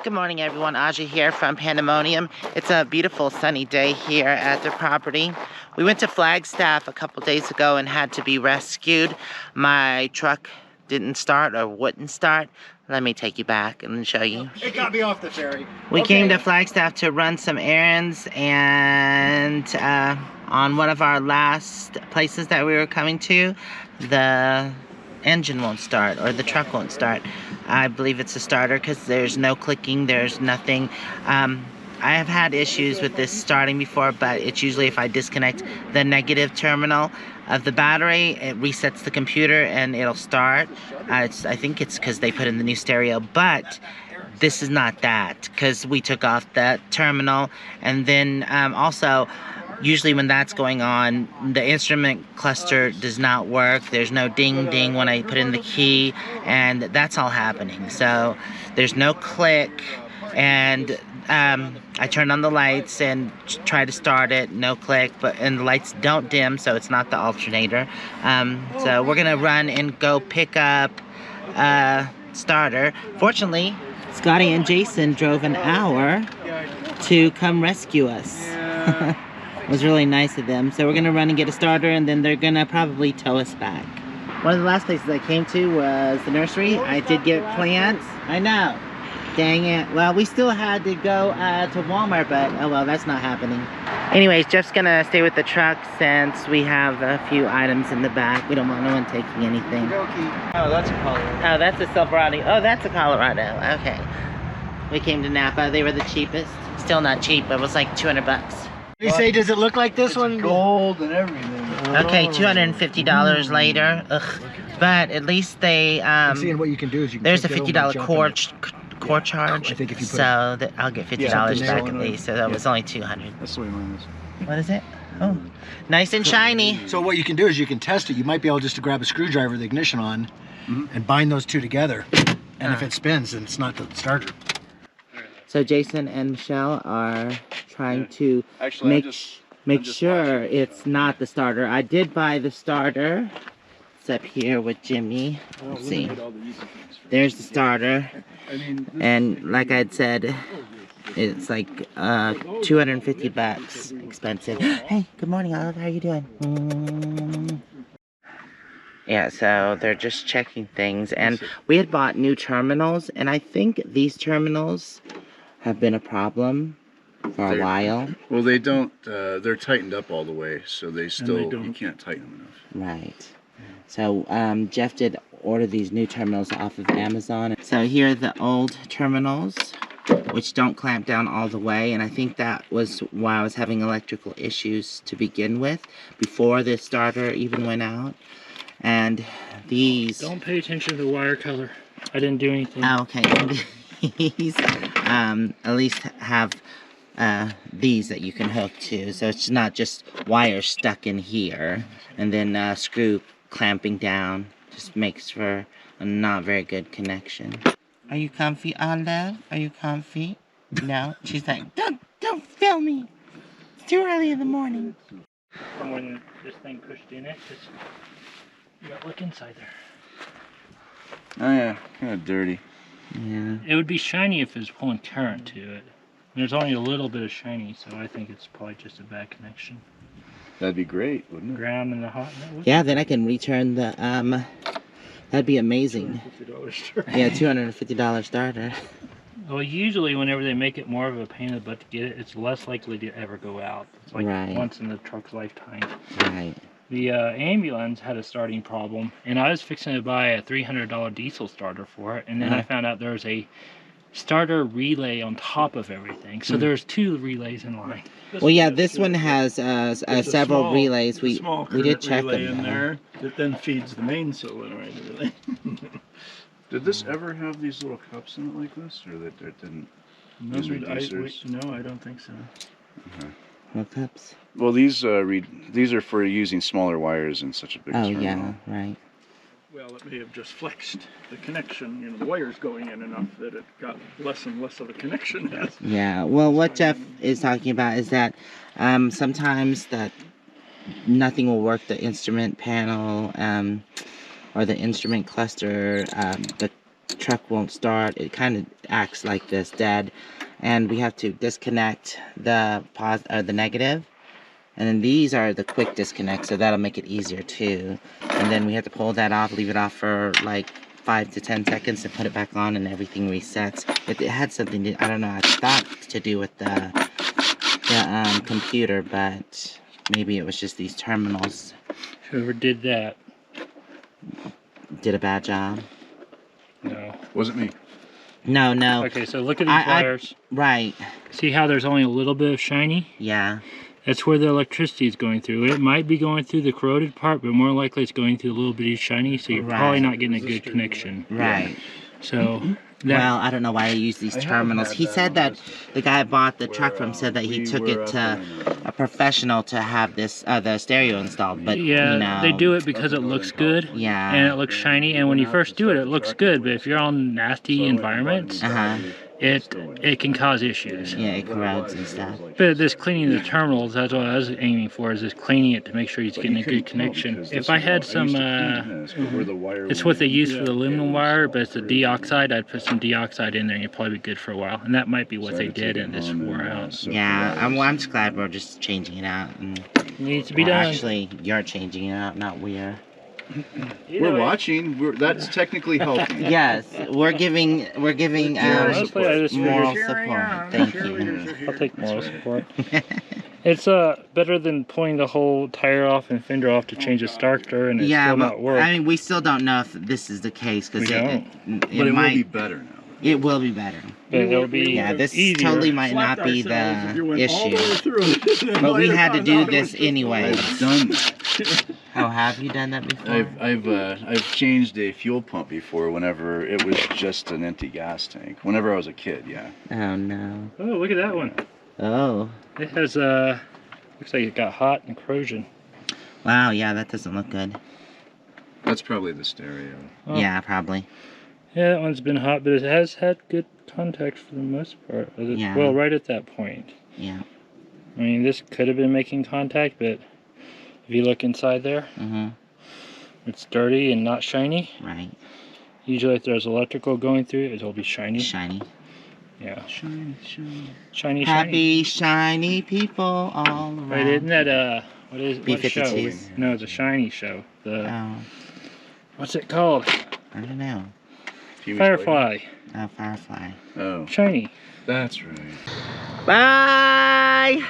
Good morning everyone, Aja here from Panda Monium. It's a beautiful sunny day here at the property. We went to Flagstaff a couple days ago and had to be rescued. My truck didn't start or wouldn't start. Let me take you back and show you. It got me off the ferry. We came to Flagstaff to run some errands, and on one of our last places that we were coming to, the engine won't start, or the truck won't start. I believe it's a starter because there's no clicking, there's nothing. I have had issues with this starting before, but it's usually if I disconnect the negative terminal of the battery, it resets the computer and it'll start. I think it's because they put in the new stereo, but this is not that, because we took off that terminal. And then also, usually when that's going on, the instrument cluster does not work. There's no ding ding when I put in the key, and that's all happening. So there's no click, and I turned on the lights and tried to start it, no click, and the lights don't dim, so it's not the alternator. So we're gonna run and go pick up starter. Fortunately, Scotty and Jason drove an hour to come rescue us. It was really nice of them. So we're gonna run and get a starter, and then they're gonna probably tow us back. One of the last places I came to was the nursery. I did get plants. I know. Dang it. Well, we still had to go to Walmart, but oh well, that's not happening. Anyways, Jeff's gonna stay with the truck since we have a few items in the back. We don't want no one taking anything. Oh, that's a Colorado. Oh, that's a Silverado. Oh, that's a Colorado. Okay. We came to Napa. They were the cheapest. Still not cheap, but it was like 200 bucks. They say, does it look like this one? Gold and everything. Okay, $250 later. Ugh. But at least they Seeing what you can do is you can there's a take it $50 over core charge. I think if you put so that I'll get $50 back at least. So that was only $200. That's the way mine is. What is it? Oh, nice and shiny. So what you can do is you can test it. You might be able just to grab a screwdriver with the ignition on and bind those two together. And if it spins, then it's not the starter. So Jason and Michelle are trying to Actually, make sure it's not the starter. I did buy the starter. It's up here with Jimmy. Let's see. There's the starter. And like I'd said, it's like 250 bucks expensive. Hey, good morning, Olive. How are you doing? Yeah, so they're just checking things, and we had bought new terminals, and I think these terminals have been a problem for a while. Well, they don't, they're tightened up all the way, so they still, you can't tighten them enough. Right. So Jeff did order these new terminals off of Amazon. So here are the old terminals, which don't clamp down all the way, and I think that was why I was having electrical issues to begin with, before the starter even went out. And these... Don't pay attention to the wire color. I didn't do anything. Oh, okay. These at least have these that you can hook to, so it's not just wires stuck in here and then screw clamping down. Just makes for a not very good connection. Are you comfy, Olive? Are you comfy? No? She's like, don't film me. It's too early in the morning. When this thing pushed in it, just you gotta look inside there. Oh yeah, kind of dirty. Yeah. It would be shiny if it was pulling current to it. And there's only a little bit of shiny, so I think it's probably just a bad connection. That'd be great, wouldn't it? Ground in the hot. Yeah, then I can return the that'd be amazing. Yeah, $250 starter. Well, usually whenever they make it more of a pain in the butt to get it, it's less likely to ever go out. It's like once in the truck's lifetime. Right. The ambulance had a starting problem, and I was fixing to buy a $300 diesel starter for it, and then I found out there was a starter relay on top of everything. So there's two relays in line. Well, yeah, this one has several relays. We did check them in there that then feeds the main solenoid relay. Did this ever have these little cups in it like this, or that it didn't? No, these reducers? No, I don't think so. Okay. What cups? Well, these are for using smaller wires in such a big terminal. Yeah, right. Well, it may have just flexed the connection, you know, the wires going in enough that it got less and less of a connection. Yeah, well, what Jeff is talking about is that sometimes that nothing will work, the instrument panel or the instrument cluster, the truck won't start. It kind of acts like this, dead. And we have to disconnect the the negative. And then these are the quick disconnects, so that'll make it easier too. And then we have to pull that off, leave it off for like 5 to 10 seconds and put it back on and everything resets. It had something to, I don't know, I thought to do with the computer, but maybe it was just these terminals. Whoever did that. Did a bad job. No. Wasn't me. No. Okay, so look at these wires. Right. See how there's only a little bit of shiny? Yeah. That's where the electricity is going through. It might be going through the corroded part, but more likely it's going through a little bit of shiny, so you're probably not getting a good connection. Right. So, well, I don't know why I use these terminals. He said that the guy I bought the truck from said that he took it to a professional to have this the stereo installed, but yeah, you know, they do it because it looks good. Yeah. And it looks shiny, and when you first do it, it looks good, but if you're on nasty environments, it can cause issues. Yeah, it corrodes and stuff. But this cleaning the terminals, that's what I was aiming for, is just cleaning it to make sure he's getting a good connection. If I had some, it's what they use for the aluminum wire, but it's a deoxide, I'd put some deoxide in there and you'd probably be good for a while. And that might be what they did and this wore out. Yeah, I'm just glad we're just changing it out. And, it needs to be well, done. Actually, you're changing it out, not we are. We're watching. That's technically helping. Yes, we're giving Honestly, I just moral figured- support. Thank you. I'll take moral support. It's better than pulling the whole tire off and fender off to change the starter and it still not work. I mean, we still don't know if this is the case because it But it might will be better now. It will be better. But it'll be Yeah, this easier. totally might not be the issue. But we had to do this anyway. I've done that. Oh, have you done that before? I've changed a fuel pump before whenever it was just an empty gas tank. Whenever I was a kid, yeah. Oh no. Oh, look at that one. Oh. It has looks like it got hot and corrosion. Wow, yeah, that doesn't look good. That's probably the stereo. Oh. Yeah, probably. Yeah, that one's been hot, but it has had good contact for the most part. Yeah. Well, right at that point. Yeah. I mean, this could have been making contact, but if you look inside there, it's dirty and not shiny. Right. Usually if there's electrical going through it, it'll be shiny. Shiny. Yeah. Shiny. Happy shiny people all around. Right, isn't that what show? B-52s. No, it's a shiny show. The Oh, what's it called? I don't know. Firefly. Oh, Firefly. Oh, Shiny. that's right. Bye!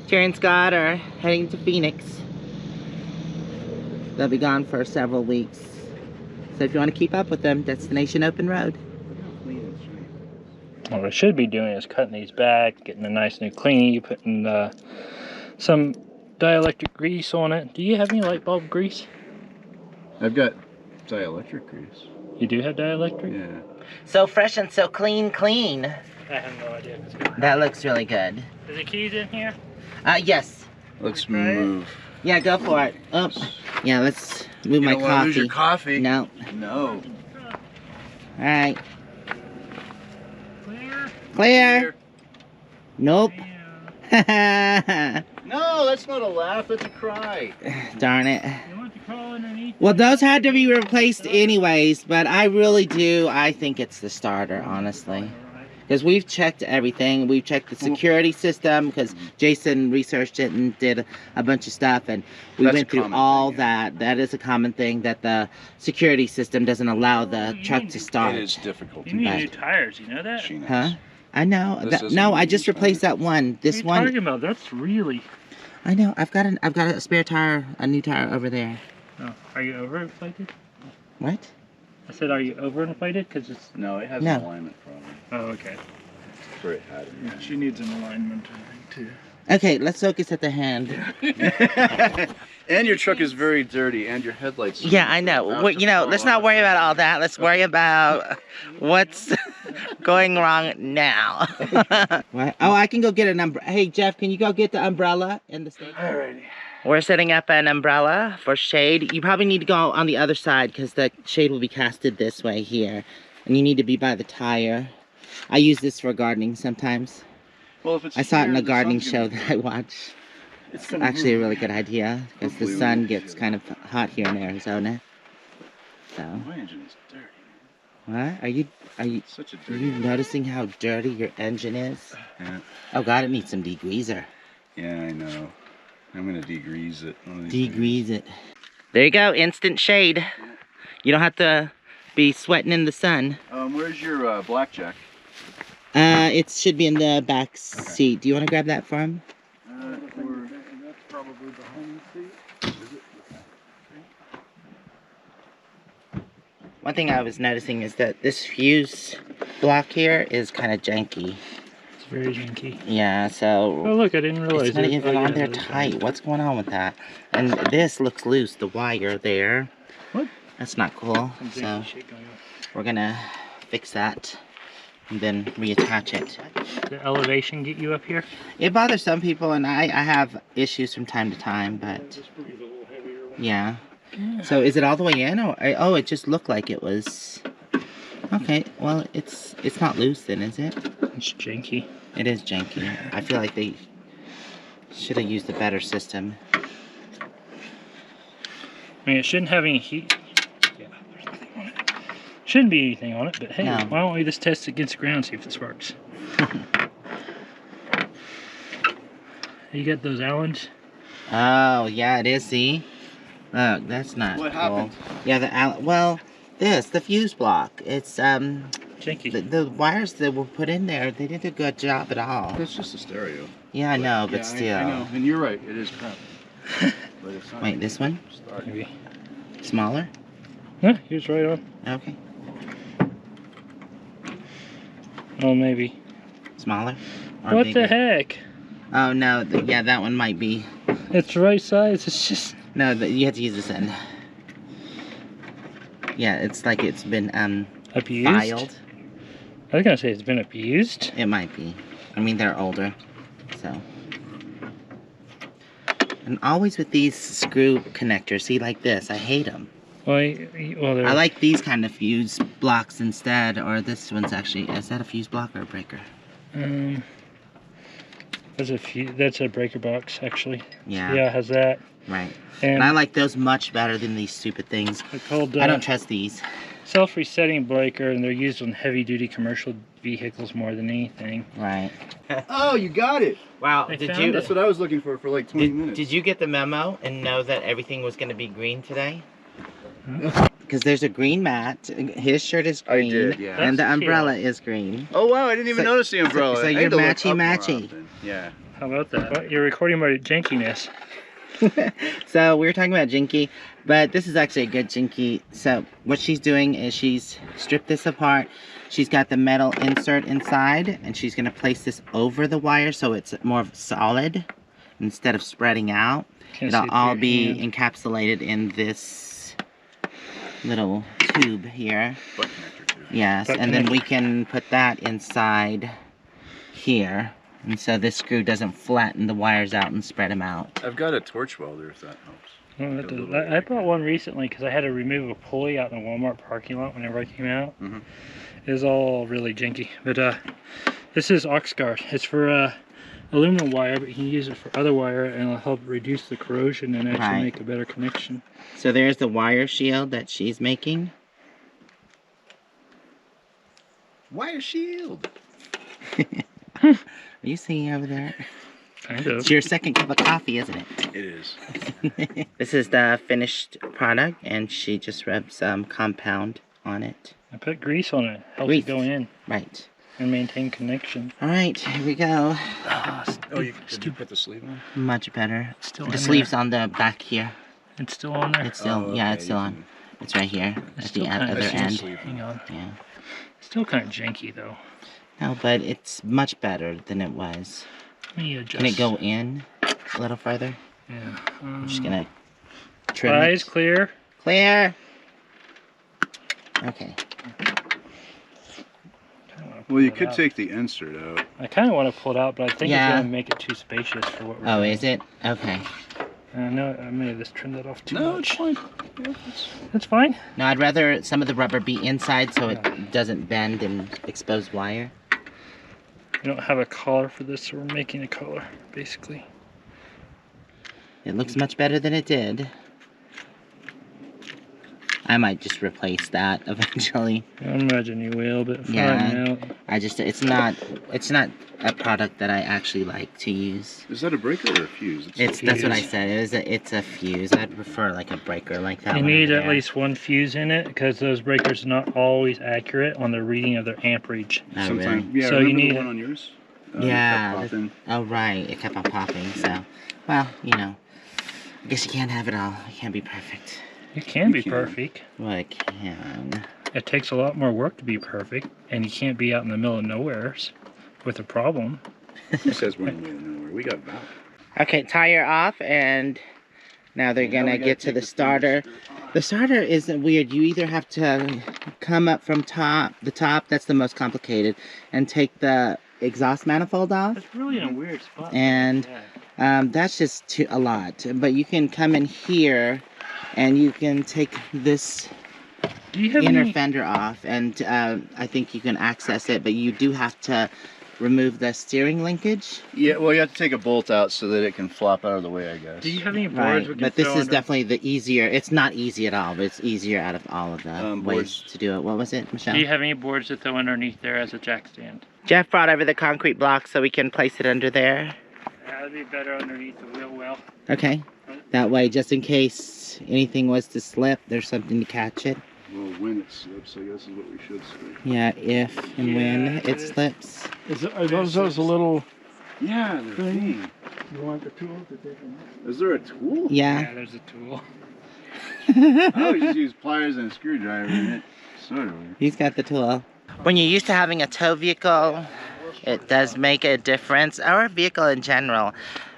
Terry and Scott are heading to Phoenix. They'll be gone for several weeks. So if you want to keep up with them, Destination Open Road. What I should be doing is cutting these back, getting a nice new clean, putting some dielectric grease on it. Do you have any light bulb grease? I've got dielectric grease. You do have dielectric? Yeah. So fresh and so clean. I have no idea. That looks really good. Is the keys in here? Yes. Let's move. Yeah, go for it. Oh, yeah, let's move my You don't want to lose coffee. your coffee? No. No. All right. Clear. Clear. Nope. No, that's not a laugh. That's a cry. Darn it. You want to crawl underneath? Well, those had to be replaced anyways, but I think it's the starter, honestly. Because we've checked everything. We've checked the security system, because Jason researched it and did a bunch of stuff, and we went through all that. That is a common thing, that the security system doesn't allow the truck to start. It is difficult. You need new tires, you know that? She knows. Huh? I know. This isn't No, I new just replaced that one. This What are you one. talking about? That's really... I know. I've got a spare tire, a new tire over there. Oh, are you overinflated? What? I said, are you overinflated? Because it's... No, it has No. an alignment problem. Oh, okay. That's where it had it. Yeah, she needs an alignment, I think, too. Okay, let's focus at the hand. And your truck is very dirty, and your headlights. Yeah, I know. Let's not worry about all that. Let's worry about what's going wrong now. What? Oh, I can go get an umbrella. Hey, Jeff, can you go get the umbrella in the station? Alrighty. We're setting up an umbrella for shade. You probably need to go on the other side because the shade will be casted this way here. And you need to be by the tire. I use this for gardening sometimes. Well, if it's I saw it in here, a the gardening sun's show gonna- that I watch. It's Actually a really good idea because the sun gets kind of hot here in Arizona. So, My engine is dirty. What? Are you Such a are dirty. you noticing how dirty your engine is? Yeah. Oh God, it needs some degreaser. Yeah, I know. I'm gonna degrease it. one of these days. Degrease it. There you go, instant shade. You don't have to be sweating in the sun. Where's your blackjack? It should be in the back seat. Do you want to grab that for him? That's probably behind the seat. One thing I was noticing is that this fuse block here is kind of janky. It's very janky. Yeah, Oh so look, I didn't realize it's not it. even Oh, on yeah, there there's tight. What's going on with that? And this looks loose, the wire there. What? That's not cool. some So janky shit going on. we're gonna fix that and then reattach it. The elevation get you up here? It bothers some people, and I have issues from time to time, but This one is a little heavier one. yeah. So is it all the way in, or oh, it just looked like it was. Okay, well, it's not loose then, is it? It's janky. It is janky. I feel like they should have used a better system. I mean, it shouldn't have any heat. Yeah, there's nothing on it. Shouldn't be anything on it, but hey, No. why don't we just test it against the ground, see if this works? You got those Allens? Oh, yeah, it is, see? Look, that's not What cool. happened? Yeah, well, the fuse block. It's, Janky. the wires that were put in there, they did a good job at all. That's just a stereo. Yeah, I know, but Yeah, still. I know, and you're right. It is crap. But it's not Wait, this one? starting. Maybe. Smaller? Yeah, he was right on. Okay. Oh, maybe. Smaller? Or What bigger? the heck? Oh, no, yeah, that one might be. It's the right size. It's just. No, you have to use this end. Yeah, it's like it's been, Abused? filed. I was gonna say it's been abused. It might be. I mean, they're older, so. And always with these screw connectors, see, like this, I hate them. Well, they're, I like these kind of fuse blocks instead, or this one's actually, is that a fuse block or a breaker? that's a breaker box actually. Yeah. Yeah, it has that. Right. And And I like those much better than these stupid things. they're called I don't trust these. self-resetting breaker, and they're used on heavy-duty commercial vehicles more than anything. Right. Oh, you got it. Wow, I did found you it. That's what I was looking for like 20 minutes. did you get the memo and know that everything was going to be green today? Hmm? Because there's a green mat. His shirt is I green. did, yeah. And the That's umbrella is green. Oh wow, I didn't even So- notice the umbrella. so I you're need to look matchy up more matchy. often. Yeah. How about that? Well, you're recording my jankiness. So we were talking about Jinky, but this is actually a good Jinky. So what she's doing is she's stripped this apart. She's got the metal insert inside, and she's going to place this over the wire so it's more solid instead of spreading out. Can't see It'll it all through be your hand. encapsulated in this little tube here. Butt connector too. Yes, Butt and then connector. we can put that inside here. And so this screw doesn't flatten the wires out and spread them out. I've got a torch welder if that helps. Oh, that A does- little I bought one recently because I had to remove a pulley out in the Walmart parking lot whenever I came out. Mhm. It was all really janky. But this is Oxguard. It's for aluminum wire, but you can use it for other wire, and it'll help reduce the corrosion and actually Right. make a better connection. So there's the wire shield that she's making. Wire shield. Are you seeing over there? Kind of. It's your second cup of coffee, isn't it? It is. This is the finished product, and she just rubbed some compound on it. I put grease on it. Helps Grease. it go in Right. and maintain connection. All right, here we go. Oh, did you put the sleeve on? Much better. Still The in sleeve's there. on the back here. It's still on there. It's still, yeah, it's still on. It's right here It's at still the kinda- other I see the end. sleeve. Hang on. Yeah. Still kind of janky though. No, but it's much better than it was. Let me adjust. Can it go in a little further? Yeah. I'm just gonna trim Eyes it. clear. Clear. Okay. Well, you could take the insert out. I kind of want to pull it out, but I think Yeah. it's going to make it too spacious for what we're Oh, doing. is it? Okay. I know I may have just trimmed that off too No, much. it's fine. Yeah, That's fine. No, I'd rather some of the rubber be inside so it doesn't bend and expose wire. We don't have a collar for this, so we're making a collar, basically. It looks much better than it did. I might just replace that eventually. I imagine you will, but for Yeah. now. It's not a product that I actually like to use. Is that a breaker or a fuse? That's what I said. It's a fuse. I'd prefer like a breaker like that You one need over at there. least one fuse in it because those breakers are not always accurate on the reading of their amperage. Oh, Sometimes, really? yeah. So Remember you need the one on yours? Yeah. It kept popping. Oh, right. It kept on popping. So, well, you know, I guess you can't have it all. It can't be perfect. It can You be can. perfect. Well, it can. It takes a lot more work to be perfect, and you can't be out in the middle of nowhere with a problem. He says we're in the middle of nowhere. We got valve. Okay, tire off, and now they're Now gonna we gotta get to take the the starter. fuse screw off. The starter isn't weird. You either have to come up from the top, that's the most complicated, and take the exhaust manifold off. It's really in a weird spot. And that's just a lot. But you can come in here, and you can take this Do you have inner any? fender off, and I think you can access it, but you do have to remove the steering linkage. Yeah, well, you have to take a bolt out so that it can flop out of the way, I guess. Do you have any boards? Right, we can but this throw is under? definitely the easier. It's not easy at all, but it's easier out of all of the ways Boards. to do it. What was it, Michelle? Do you have any boards to throw underneath there as a jack stand? Jeff brought over the concrete block so we can place it under there. That'd be better underneath the wheel well. Okay. That way, just in case anything was to slip, there's something to catch it. Well, when it slips, I guess is what we should say. Yeah, if and when Yeah, it it is. slips. Are those little? Yeah, they're clean. You want the tool to take them out? Is there a tool? Yeah. There's a tool. I always just use pliers and a screwdriver in it. Sort of. He's got the tool. When you're used to having a tow vehicle, it does make a difference. Or a vehicle in general.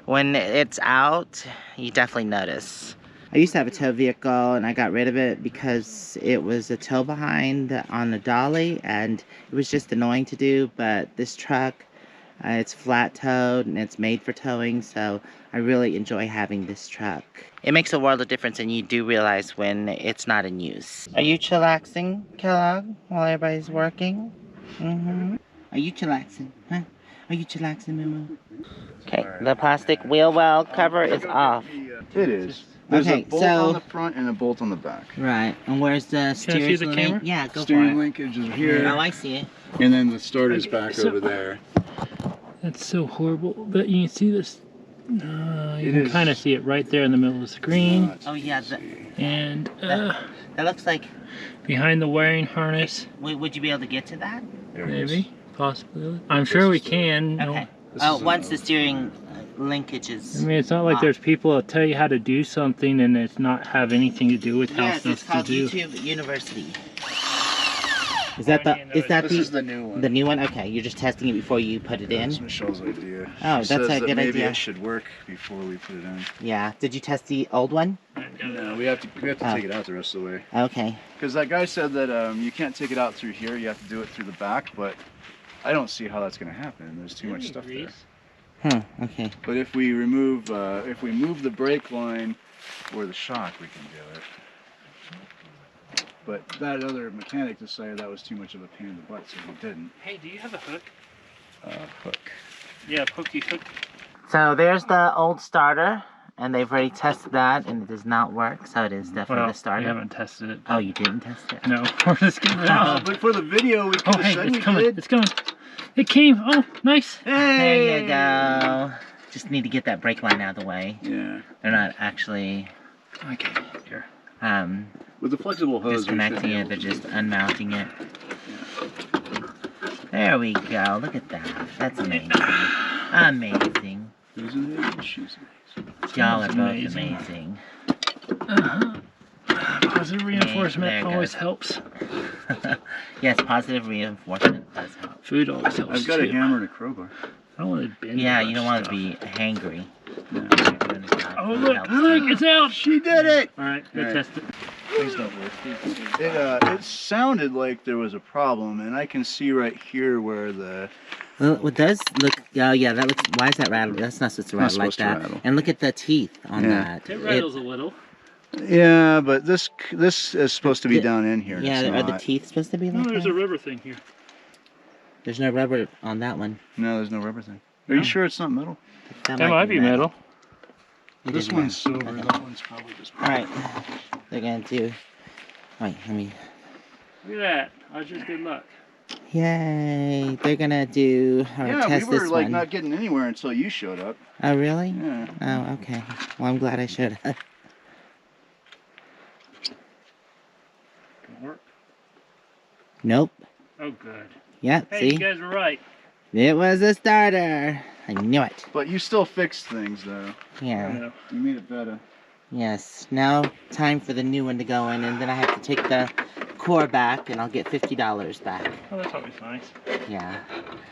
When it's out, you definitely notice. I used to have a tow vehicle, and I got rid of it because it was a tow behind on the dolly, and it was just annoying to do. But this truck, it's flat towed, and it's made for towing, so I really enjoy having this truck. It makes a world of difference, and you do realize when it's not in use. Are you chillaxing, Kellogg, while everybody's working? Mm-hmm. Are you chillaxing, huh? Are you chillaxing, moo-moo? Okay, the plastic wheel well cover is off. It is. There's Okay, a bolt so- on the front and a bolt on the back. Right, and where's the steering see the link? camera? Yeah, go Steering for it. linkage is here, Oh, I see it. and then the starter's back over there. That's so horrible, but you can see this. You It can is. kind of see it right there in the middle of the screen, Oh, yeah, and that looks like... behind the wiring harness, Would you be able to get to that? There it is. maybe, possibly. I'm sure we can. No. Okay. This Oh, is once the another- steering linkage is... I mean, it's not like there's people that tell you how to do something and it's not have anything to do with how Yes, it's stuff to called do. YouTube University. Is that This is the new one. the new one? Okay, you're just testing it before you put it in? That's Michelle's idea. Oh, She that's says a that good maybe idea. it should work before we put it in. Yeah. Did you test the old one? No, we have to Oh. take it out the rest of the way. Okay. Because that guy said that you can't take it out through here. You have to do it through the back, but I don't see how that's going to happen. There's too much stuff there. Okay. But if we move the brake line or the shock, we can do it. But that other mechanic decided that was too much of a pain in the butt, so he didn't. Hey, do you have a hook? Hook. Yeah, pokey hook. So there's the old starter, and they've already tested that, and it does not work. So it is definitely Well, the starter. we haven't tested it. Oh, you didn't test it? No, we're just getting it out. But for the video, we could Oh, have hey, said it's we coming. did. It's coming. It came. Oh, nice. There you go. Just need to get that brake line out of the way. Yeah. They're not actually Okay, here. With the flexible hose, we should disconnecting be it, able they're to just unmounting it. There we go. Look at that. That's amazing. Amazing. Who's amazing? She's amazing. Y'all are That's both amazing. amazing. Positive reinforcement there it always goes. helps. Yes, positive reinforcement does help. Food always helps. I've got too. a hammer and a crowbar. I don't want to bend. Yeah, a bunch you don't of want to stuff. be hangry. Oh look, it's out. She did it! All right, go All right. test it. Please don't work. It sounded like there was a problem, and I can see right here where the Well, it does look. Oh yeah, that looks. Why is that rattling? That's not supposed to Not rattle like supposed to that. rattle. And look at the teeth on Yeah. that. It rattles a little. yeah, but this is supposed to be down in here. Yeah, It's are the not. teeth supposed to be No, like there's that? a rubber thing here. There's no rubber on that one. No, there's no rubber thing. Are No. you sure it's not metal? That might be metal. It This is one's metal. silver. Okay. That one's probably just. All right, they're gonna do Wait, let me. Look at that. I just good luck. Yay! They're gonna do or Yeah, test we were this like one. not getting anywhere until you showed up. Oh, really? Yeah. Oh, okay. Well, I'm glad I showed up. Can it work? Nope. Oh, good. Yep, Hey, see? you guys were right. It was a starter. I knew it. But you still fixed things though. I Yeah. know. You made it better. Yes. Now, time for the new one to go in, and then I have to take the core back, and I'll get $50 back. Oh, that's always nice. Yeah.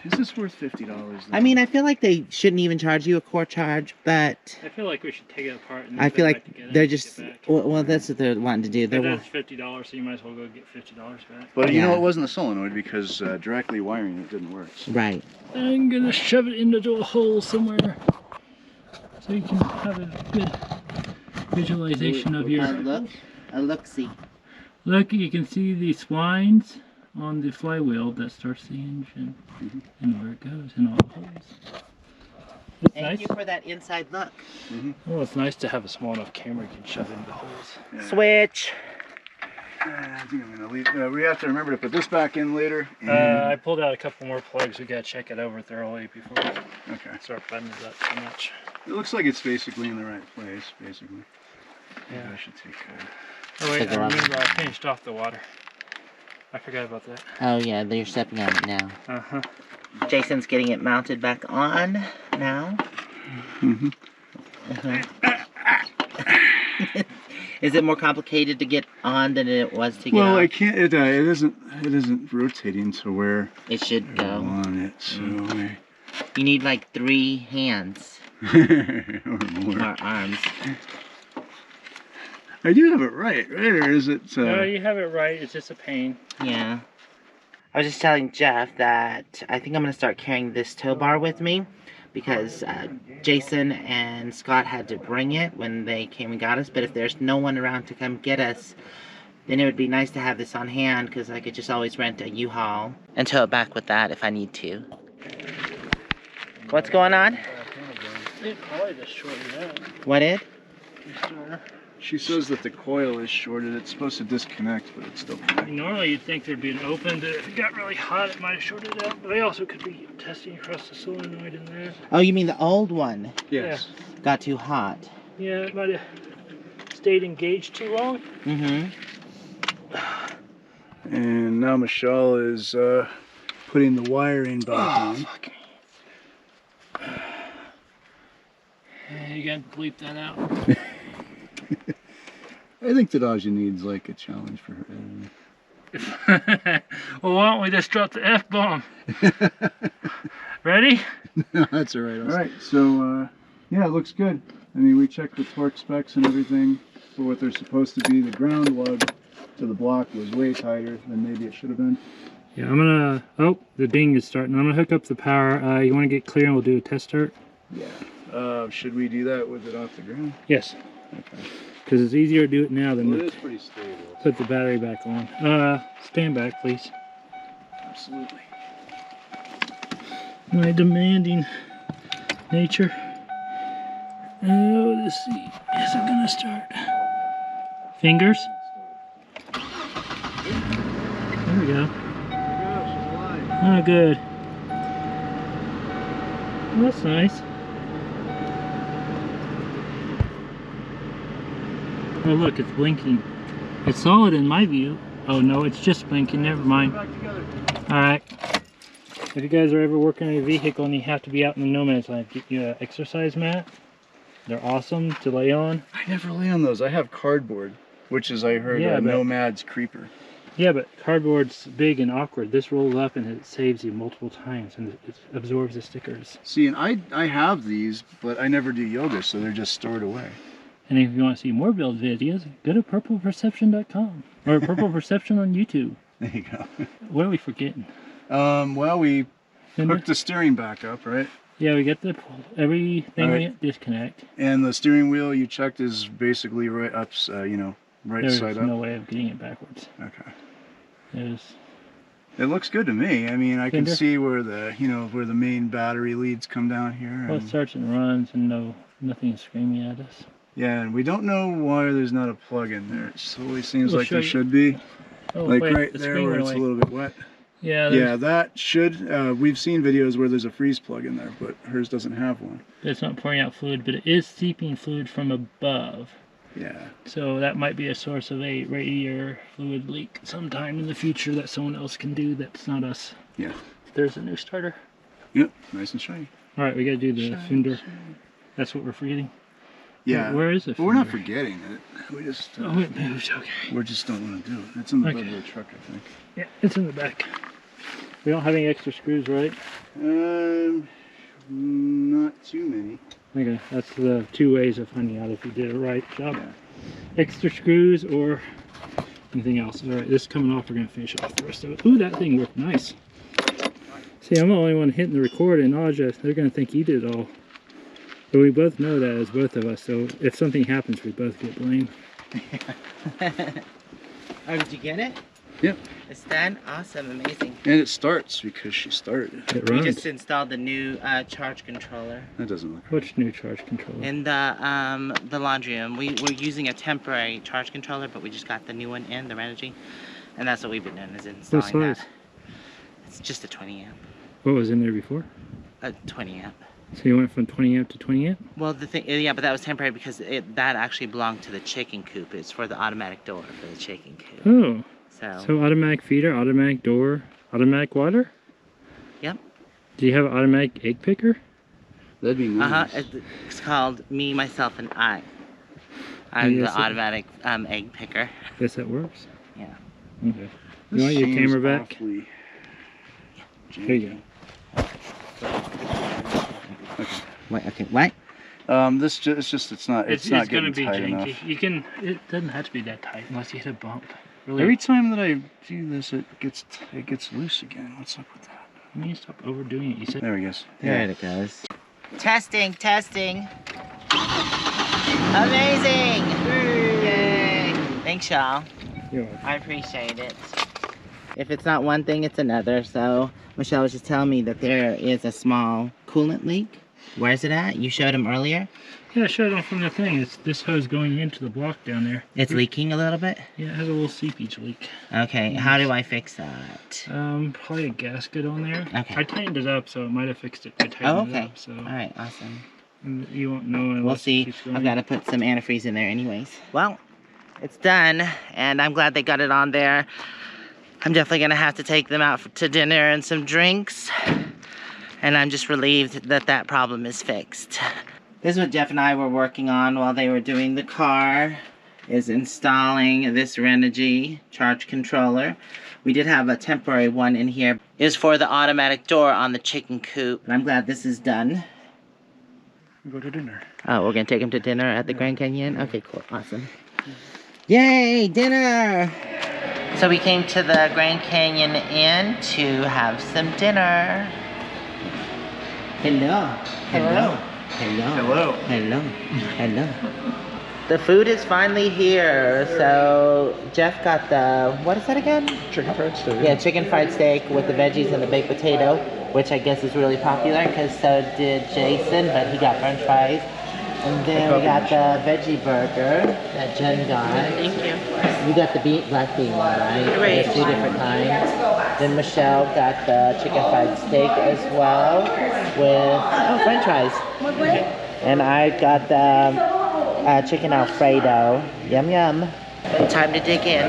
Is this worth $50? I mean, I feel like they shouldn't even charge you a core charge, but I feel like we should take it apart and then I put feel it like back together they're and take just, it back. well, that's what they're wanting to do. They're, But that's $50, so you might as well go get $50 back. But you know Yeah. it wasn't the solenoid because directly wiring it didn't work. So. right. I'm gonna shove it into a hole somewhere so you can have a good visualization of your. A look-see. Look, you can see the spines on the flywheel that starts the engine and where it goes and all the holes. It's Thank nice. you for that inside look. Well, it's nice to have a small enough camera you can shove into the holes. Yeah. Switch. I think I'm gonna leave. We have to remember to put this back in later. And... I pulled out a couple more plugs. We gotta check it over thoroughly before we okay. start buttoning it up too much. It looks like it's basically in the right place, basically. Yeah. I should take care. Oh wait, Take I a lot. remember I finished off the water. I forgot about that. Oh, yeah, they're stepping on it now. Uh-huh. Jason's getting it mounted back on now. Mm-hmm. Is it more complicated to get on than it was to get Well, off? I can't. It isn't rotating to where It should I go. want it. So You need like 3 hands or more. or arms. I do have it right, or is it? No, you have it right. It's just a pain. Yeah. I was just telling Jeff that I think I'm going to start carrying this tow bar with me because Jason and Scott had to bring it when they came and got us. But if there's no one around to come get us, then it would be nice to have this on hand because I could just always rent a U-Haul and tow it back with that if I need to. What's going on? It probably just shorted out. What did? She says that the coil is shorted. It's supposed to disconnect, but it's still connected. Normally you'd think there'd be an open, but if it got really hot it might have shorted out. But they also could be testing across the solenoid in there. Oh, you mean the old one Yes. got too hot? Yeah, it might have stayed engaged too long. Mm-hmm. And now Michelle is putting the wiring back on. Fuck. You gotta bleep that out. I think that Aja needs like a challenge for her editing. Well, why don't we just drop the F-bomb? Ready? No, that's all right. All right, so yeah, it looks good. I mean, we checked the torque specs and everything for what they're supposed to be. The ground lug to the block was way tighter than maybe it should have been. Yeah, I'm gonna, oh, the ding is starting. I'm gonna hook up the power. You wanna get clear and we'll do a test start? Yeah. Should we do that with it off the ground? Yes, Okay. because it's easier to do it now than Well, it to is pretty stable. put the battery back on. Stand back, please. Absolutely. My demanding nature. Oh, let's see. Is it gonna start? Fingers. There we go. Oh, good. Well, that's nice. Oh, look, it's blinking. It's solid in my view. Oh, no, it's just blinking. Never mind. Alright. If you guys are ever working on your vehicle and you have to be out in the no man's land, get you an exercise mat. They're awesome to lay on. I never lay on those. I have cardboard, which is, I heard, Yeah, a but- Nomad's creeper. Yeah, but cardboard's big and awkward. This rolls up and it saves you multiple times and it absorbs the stickers. See, and I have these, but I never do yoga, so they're just stored away. And if you want to see more build videos, go to purpleperception.com or Purple Perception on YouTube. There you go. What are we forgetting? Well, we Fender? hooked the steering back up, right? Yeah, we got everything Alright. we disconnect. And the steering wheel you checked is basically right up, right There's side up. no way of getting it backwards. Okay. There's, It looks good to me. I mean, I can Fender? see where the, where the main battery leads come down here. well, it And starts and runs and nothing is screaming at us. Yeah, and we don't know why there's not a plug in there. It always seems We'll like show there you. should be. Oh, Like wait, right the there screen where went it's a away. little bit wet. Yeah, Yeah, that should. We've seen videos where there's a freeze plug in there, but hers doesn't have one. it's not pouring out fluid, but it is seeping fluid from above. Yeah. So that might be a source of a radiator fluid leak sometime in the future that someone else can do that's not us. Yeah. There's a new starter. Yep. Nice and shiny. All right, we gotta do the fender. That's what we're forgetting. Yeah. Where is it? But we're not forgetting it. We just. Oh, it moved. Okay. We just don't want to do it. It's in the Okay. bed of the truck, I think. Yeah, it's in the back. We don't have any extra screws, right? Not too many. Okay, that's the 2 ways of finding out if you did a right job. Yeah. Extra screws or anything else. All right, this is coming off. We're gonna finish off the rest of it. Ooh, that thing worked nice. See, I'm the only one hitting the record, and Aja, they're gonna think you did it all. But we both know that as both of us, so if something happens, we both get blamed. Oh, did you get it? Yep. It's done? Awesome, amazing. And it starts because she started. It We runs. just installed the new charge controller That doesn't look. Which new charge controller? in the laundry room. We were using a temporary charge controller, but we just got the new one in, the Renogy. And that's what we've been doing, is installing What size? that. It's just a 20 amp. What was in there before? A 20 amp. So you went from 20 amp to 20 amp? Well, the thing, yeah, but that was temporary because that actually belonged to the chicken coop. It's for the automatic door for the chicken coop. Oh, So, so automatic feeder, automatic door, automatic water? Yep. Do you have an automatic egg picker? That'd be nice. It's called Me, Myself, and I. I'm Yes, the automatic egg picker. Guess that works. Yeah. Okay. You want your camera back? Here you go. Wait, okay, what? It's not Gonna getting be tight janky. enough. You can. It doesn't have to be that tight unless you hit a bump. Really. Every time that I do this, it gets loose again. What's up with that? You need to stop overdoing it. You said. There he goes. There it goes. Testing, testing. Amazing! Yay! Thanks, y'all. You're welcome. I appreciate it. If it's not one thing, it's another. So Michelle was just telling me that there is a small coolant leak. Where's it at? You showed him earlier. Yeah, I showed them from the thing. It's this hose going into the block down there. It's leaking a little bit. Yeah, it has a little seepage leak. Okay, how do I fix that? Probably a gasket on there. Okay. I tightened it up, so it might have fixed it by tightening Oh, it okay. up. So All right, awesome. you won't know unless We'll it see. keeps going. I've got to put some antifreeze in there anyways. Well, it's done, and I'm glad they got it on there. I'm definitely going to have to take them out to dinner and some drinks. And I'm just relieved that that problem is fixed. This is what Jeff and I were working on while they were doing the car, is installing this Renogy charge controller. We did have a temporary one in here. It's for the automatic door on the chicken coop. And I'm glad this is done. We go to dinner. Oh, we're gonna take him to dinner at the Grand Canyon? Okay, cool, awesome. Yay, dinner! So we came to the Grand Canyon Inn to have some dinner. Hello. Hello. Hello. Hello. Hello. The food is finally here. So Jeff got the, what is that again? Chicken fried steak. Yeah, chicken fried steak with the veggies and the baked potato, which I guess is really popular because so did Jason, but he got french fries. And then we got the veggie burger that Jen got. Thank you. You got the black bean one, right? Right. There's 2 different kinds. Then Michelle got the chicken fried steak as well with french fries. And I got the chicken Alfredo. Yum yum. Time to dig in.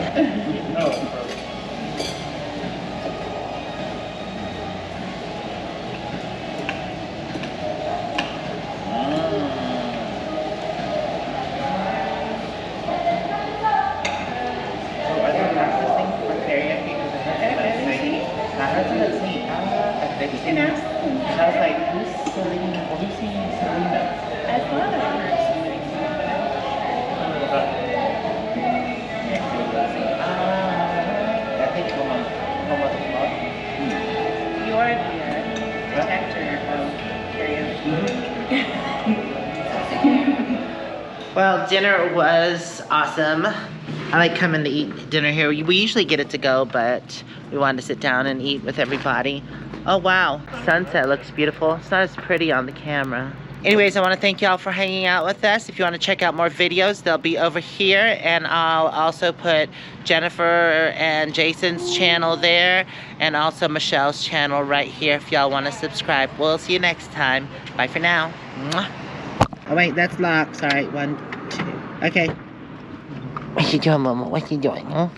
Well, dinner was awesome. I like coming to eat dinner here. We usually get it to go, but we wanted to sit down and eat with everybody. Oh wow, sunset looks beautiful. It's not as pretty on the camera. Anyways, I want to thank y'all for hanging out with us. If you want to check out more videos, they'll be over here. And I'll also put Jennifer and Jason's channel there. And also Michelle's channel right here if y'all want to subscribe. We'll see you next time. Bye for now. Mwah. Oh, wait, that's locked. Sorry. 1, 2. Okay. What you doing, Mama? What you doing, huh?